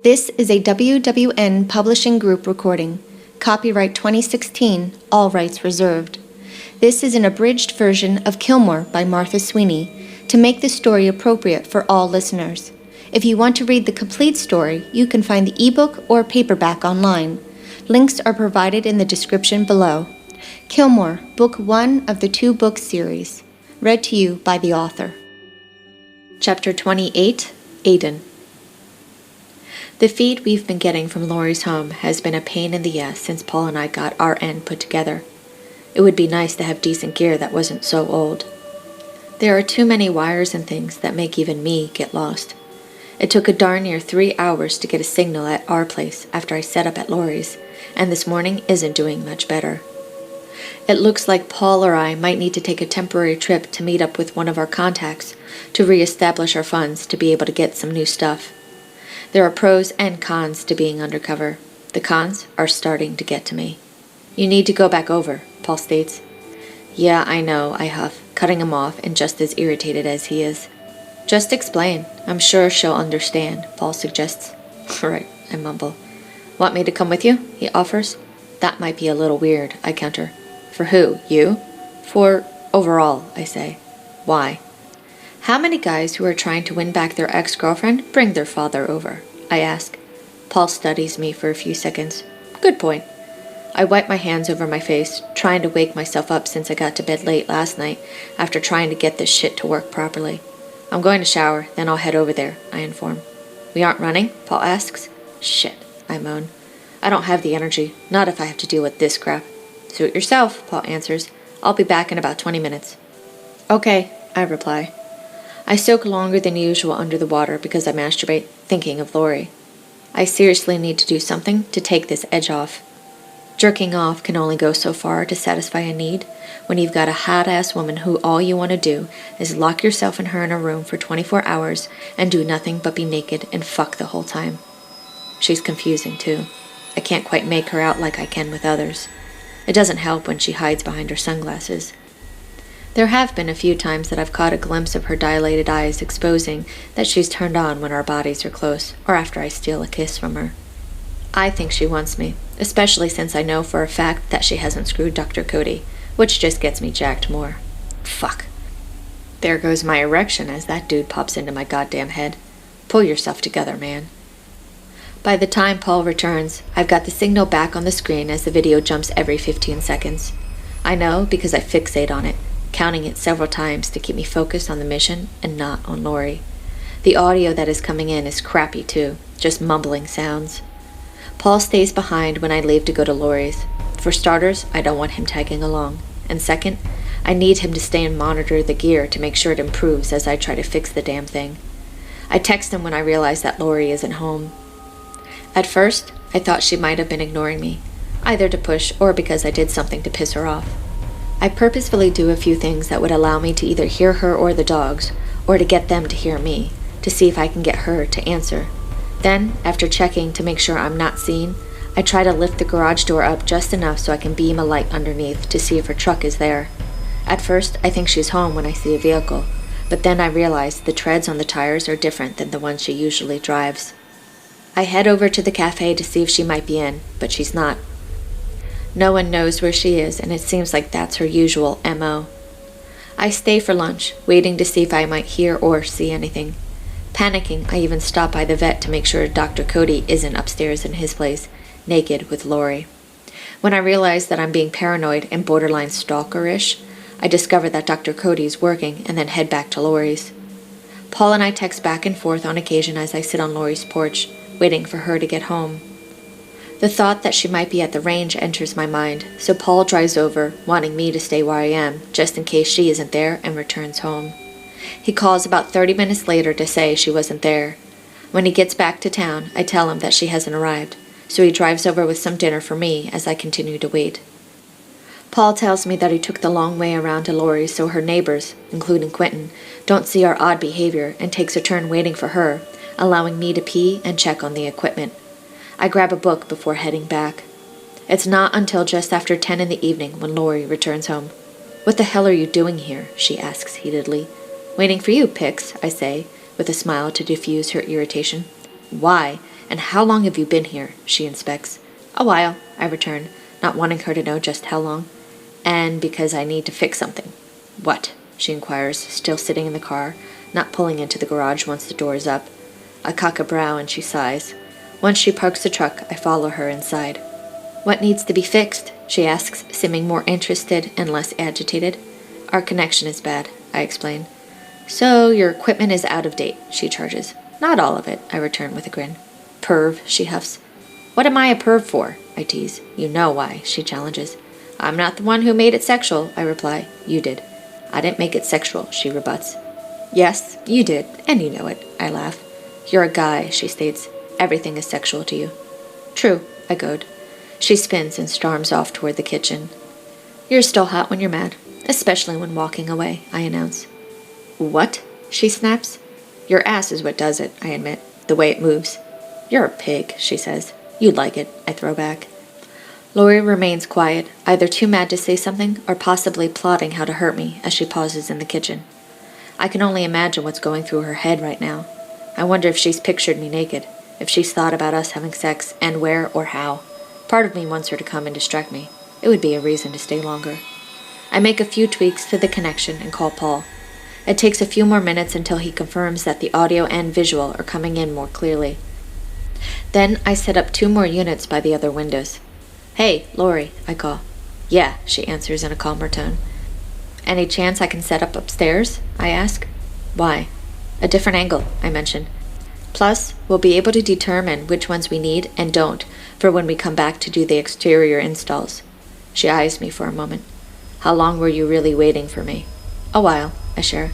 This is a WWN Publishing Group recording. Copyright 2016, all rights reserved. This is an abridged version of Killmore by Martha Sweeney to make the story appropriate for all listeners. If you want to read the complete story, you can find the ebook or paperback online. Links are provided in the description below. Killmore, Book 1 of the 2-book series. Read to you by the author. Chapter 28, Aiden. The feed we've been getting from Laurie's home has been a pain in the ass since Paul and I got our end put together. It would be nice to have decent gear that wasn't so old. There are too many wires and things that make even me get lost. It took a darn near 3 hours to get a signal at our place after I set up at Laurie's, and this morning isn't doing much better. It looks like Paul or I might need to take a temporary trip to meet up with one of our contacts to re-establish our funds to be able to get some new stuff. There are pros and cons to being undercover. The cons are starting to get to me. "You need to go back over," Paul states. "Yeah, I know," I huff, cutting him off and just as irritated as he is. "Just explain. I'm sure she'll understand," Paul suggests. "Right," I mumble. "Want me to come with you?" he offers. "That might be a little weird," I counter. "For who? You?" "For overall," I say. "Why?" "How many guys who are trying to win back their ex-girlfriend bring their father over?" I ask. Paul studies me for a few seconds. "Good point." I wipe my hands over my face, trying to wake myself up since I got to bed late last night after trying to get this shit to work properly. "I'm going to shower, then I'll head over there," I inform. "We aren't running?" Paul asks. "Shit," I moan. "I don't have the energy, not if I have to deal with this crap." "Suit yourself," Paul answers. "I'll be back in about 20 minutes. "Okay," I reply. I soak longer than usual under the water because I masturbate, thinking of Laurie. I seriously need to do something to take this edge off. Jerking off can only go so far to satisfy a need when you've got a hot-ass woman who all you want to do is lock yourself and her in a room for 24 hours and do nothing but be naked and fuck the whole time. She's confusing, too. I can't quite make her out like I can with others. It doesn't help when she hides behind her sunglasses. There have been a few times that I've caught a glimpse of her dilated eyes exposing that she's turned on when our bodies are close, or after I steal a kiss from her. I think she wants me, especially since I know for a fact that she hasn't screwed Dr. Cody, which just gets me jacked more. Fuck. There goes my erection as that dude pops into my goddamn head. Pull yourself together, man. By the time Paul returns, I've got the signal back on the screen as the video jumps every 15 seconds. I know because I fixate on it, counting it several times to keep me focused on the mission and not on Laurie. The audio that is coming in is crappy too, just mumbling sounds. Paul stays behind when I leave to go to Laurie's. For starters, I don't want him tagging along. And second, I need him to stay and monitor the gear to make sure it improves as I try to fix the damn thing. I text him when I realize that Laurie isn't home. At first, I thought she might have been ignoring me, either to push or because I did something to piss her off. I purposefully do a few things that would allow me to either hear her or the dogs, or to get them to hear me, to see if I can get her to answer. Then, after checking to make sure I'm not seen, I try to lift the garage door up just enough so I can beam a light underneath to see if her truck is there. At first, I think she's home when I see a vehicle, but then I realize the treads on the tires are different than the ones she usually drives. I head over to the cafe to see if she might be in, but she's not. No one knows where she is, and it seems like that's her usual MO. I stay for lunch, waiting to see if I might hear or see anything. Panicking, I even stop by the vet to make sure Dr. Cody isn't upstairs in his place, naked with Laurie. When I realize that I'm being paranoid and borderline stalker-ish, I discover that Dr. Cody's working and then head back to Laurie's. Paul and I text back and forth on occasion as I sit on Laurie's porch, waiting for her to get home. The thought that she might be at the range enters my mind, so Paul drives over, wanting me to stay where I am, just in case she isn't there, and returns home. He calls about 30 minutes later to say she wasn't there. When he gets back to town, I tell him that she hasn't arrived, so he drives over with some dinner for me as I continue to wait. Paul tells me that he took the long way around to Laurie's so her neighbors, including Quentin, don't see our odd behavior and takes a turn waiting for her, allowing me to pee and check on the equipment. I grab a book before heading back. It's not until just after 10 in the evening when Laurie returns home. "What the hell are you doing here?" she asks heatedly. "Waiting for you, Pix," I say, with a smile to diffuse her irritation. "Why? And how long have you been here? She inspects. A while, I return, not wanting her to know just how long. And because I need to fix something. What? She inquires, still sitting in the car, not pulling into the garage once the door is up. I cock a brow and she sighs. Once she parks the truck, I follow her inside. What needs to be fixed? She asks, seeming more interested and less agitated. Our connection is bad, I explain. So your equipment is out of date, she charges. Not all of it, I return with a grin. Perv, she huffs. What am I a perv for? I tease. You know why, she challenges. I'm not the one who made it sexual, I reply. You did. I didn't make it sexual, she rebuts. Yes, you did, and you know it, I laugh. You're a guy, she states. Everything is sexual to you. True, I goad. She spins and storms off toward the kitchen. You're still hot when you're mad, especially when walking away, I announce. What? She snaps. Your ass is what does it, I admit, the way it moves. You're a pig, she says. You'd like it, I throw back. Laurie remains quiet, either too mad to say something or possibly plotting how to hurt me as she pauses in the kitchen. I can only imagine what's going through her head right now. I wonder if she's pictured me naked, if she's thought about us having sex, and where or how. Part of me wants her to come and distract me. It would be a reason to stay longer. I make a few tweaks to the connection and call Paul. It takes a few more minutes until he confirms that the audio and visual are coming in more clearly. Then I set up 2 more units by the other windows. Hey, Laurie, I call. Yeah, she answers in a calmer tone. Any chance I can set up upstairs? I ask. Why? A different angle, I mention. Plus, we'll be able to determine which ones we need and don't for when we come back to do the exterior installs. She eyes me for a moment. How long were you really waiting for me? A while, I share.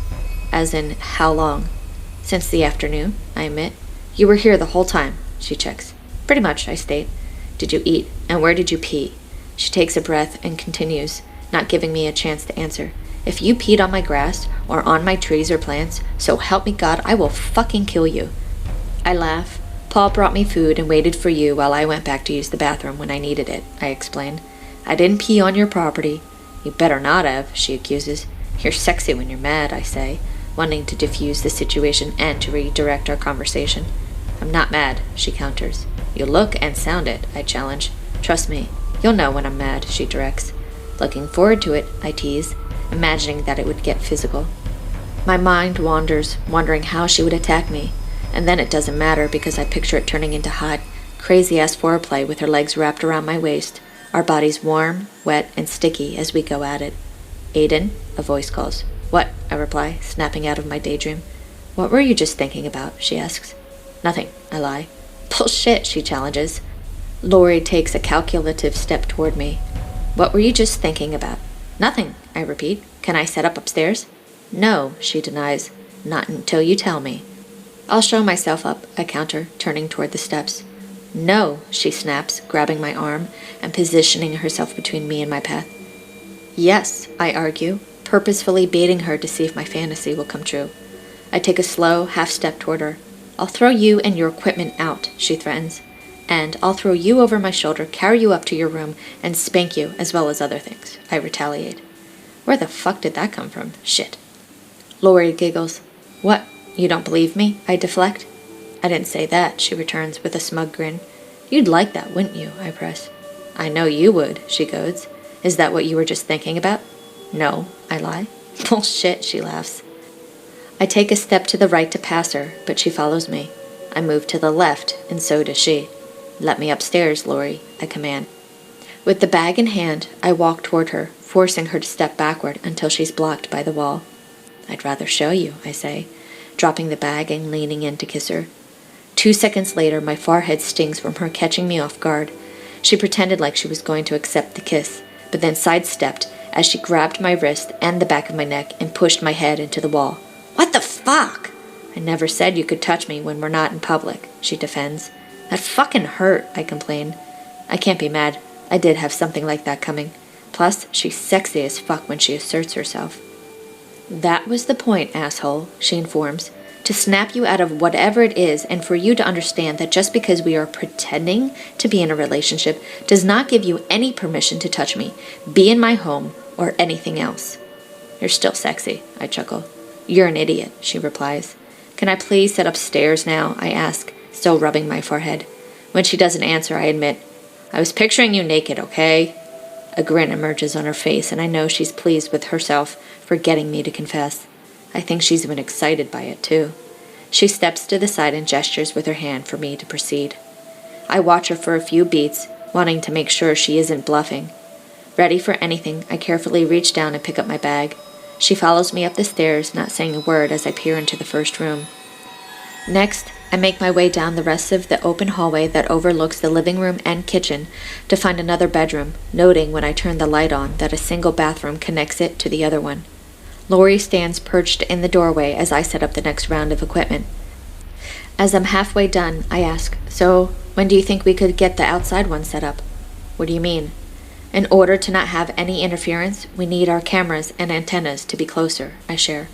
As in, how long? Since the afternoon, I admit. You were here the whole time, she checks. Pretty much, I state. Did you eat? And where did you pee? She takes a breath and continues, not giving me a chance to answer. If you peed on my grass, or on my trees or plants, so help me God, I will fucking kill you. I laugh. Paul brought me food and waited for you while I went back to use the bathroom when I needed it, I explain. I didn't pee on your property. You better not have, she accuses. You're sexy when you're mad, I say, wanting to diffuse the situation and to redirect our conversation. I'm not mad, she counters. You look and sound it, I challenge. Trust me, you'll know when I'm mad, she directs. Looking forward to it, I tease, imagining that it would get physical. My mind wanders, wondering how she would attack me, and then it doesn't matter because I picture it turning into hot, crazy-ass foreplay with her legs wrapped around my waist, our bodies warm, wet, and sticky as we go at it. Aiden, a voice calls. What? I reply, snapping out of my daydream. What were you just thinking about? She asks. Nothing, I lie. Bullshit, she challenges. Laurie takes a calculative step toward me. What were you just thinking about? Nothing, I repeat. Can I set up upstairs? No, she denies. Not until you tell me. I'll show myself up, I counter, turning toward the steps. No, she snaps, grabbing my arm and positioning herself between me and my path. Yes, I argue, purposefully baiting her to see if my fantasy will come true. I take a slow half-step toward her. I'll throw you and your equipment out, she threatens. And I'll throw you over my shoulder, carry you up to your room, and spank you, as well as other things, I retaliate. Where the fuck did that come from? Shit. Laurie giggles. What? You don't believe me? I deflect. I didn't say that, she returns with a smug grin. You'd like that, wouldn't you? I press. I know you would, she goads. Is that what you were just thinking about? No, I lie. Bullshit, she laughs. I take a step to the right to pass her, but she follows me. I move to the left, and so does she. Let me upstairs, Laurie, I command. With the bag in hand, I walk toward her, forcing her to step backward until she's blocked by the wall. I'd rather show you, I say, dropping the bag and leaning in to kiss her. 2 seconds later, my forehead stings from her catching me off guard. She pretended like she was going to accept the kiss, but then sidestepped as she grabbed my wrist and the back of my neck and pushed my head into the wall. What the fuck? I never said you could touch me when we're not in public, she defends. That fucking hurt, I complain. I can't be mad. I did have something like that coming. Plus, she's sexy as fuck when she asserts herself. That was the point, asshole, she informs. To snap you out of whatever it is and for you to understand that just because we are pretending to be in a relationship does not give you any permission to touch me, be in my home, or anything else. You're still sexy, I chuckle. You're an idiot, she replies. Can I please sit upstairs now, I ask, still rubbing my forehead. When she doesn't answer, I admit, I was picturing you naked, okay? A grin emerges on her face, and I know she's pleased with herself for getting me to confess. I think she's even excited by it, too. She steps to the side and gestures with her hand for me to proceed. I watch her for a few beats, wanting to make sure she isn't bluffing. Ready for anything, I carefully reach down and pick up my bag. She follows me up the stairs, not saying a word as I peer into the first room. Next, I make my way down the rest of the open hallway that overlooks the living room and kitchen to find another bedroom, noting when I turn the light on that a single bathroom connects it to the other one. Laurie stands perched in the doorway as I set up the next round of equipment. As I'm halfway done, I ask, "So, when do you think we could get the outside one set up?" "What do you mean?" "In order to not have any interference, we need our cameras and antennas to be closer," I share.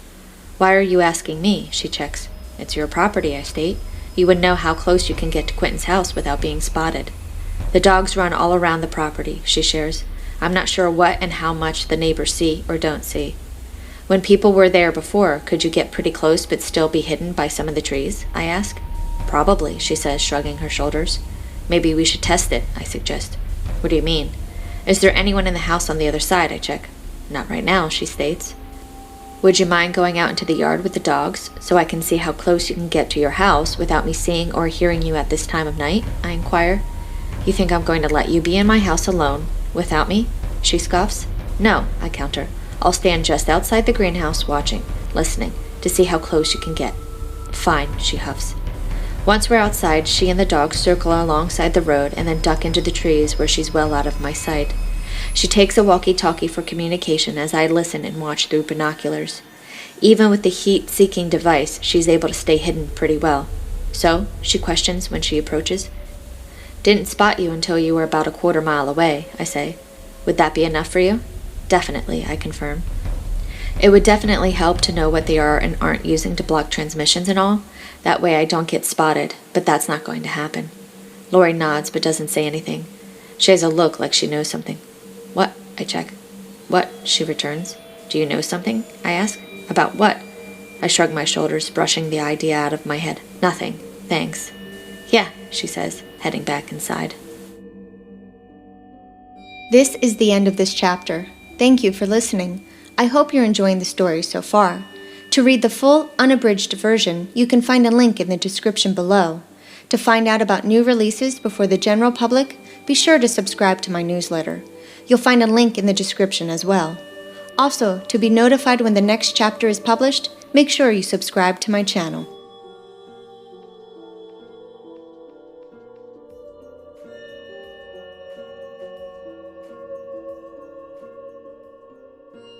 "Why are you asking me?" she checks. "It's your property," I state. "You would know how close you can get to Quentin's house without being spotted." "The dogs run all around the property," she shares. "I'm not sure what and how much the neighbors see or don't see." "When people were there before, could you get pretty close but still be hidden by some of the trees?" I ask. "Probably," she says, shrugging her shoulders. "Maybe we should test it," I suggest. "What do you mean?" "Is there anyone in the house on the other side?" I check. "Not right now," she states. "Would you mind going out into the yard with the dogs so I can see how close you can get to your house without me seeing or hearing you at this time of night?" I inquire. "You think I'm going to let you be in my house alone, without me?" she scoffs. "No," I counter. "I'll stand just outside the greenhouse watching, listening, to see how close you can get." "Fine," she huffs. Once we're outside, she and the dogs circle alongside the road and then duck into the trees where she's well out of my sight. She takes a walkie-talkie for communication as I listen and watch through binoculars. Even with the heat-seeking device, she's able to stay hidden pretty well. "So?" she questions when she approaches. "Didn't spot you until you were about a quarter mile away," I say. "Would that be enough for you?" "Definitely," I confirm. "It would definitely help to know what they are and aren't using to block transmissions and all. That way I don't get spotted, but that's not going to happen." Laurie nods but doesn't say anything. She has a look like she knows something. "What?" I check. "What?" she returns. "Do you know something?" I ask. "About what?" I shrug my shoulders, brushing the idea out of my head. "Nothing. Thanks." "Yeah," she says, heading back inside. This is the end of this chapter. Thank you for listening. I hope you're enjoying the story so far. To read the full, unabridged version, you can find a link in the description below. To find out about new releases before the general public, be sure to subscribe to my newsletter. You'll find a link in the description as well. Also, to be notified when the next chapter is published, make sure you subscribe to my channel.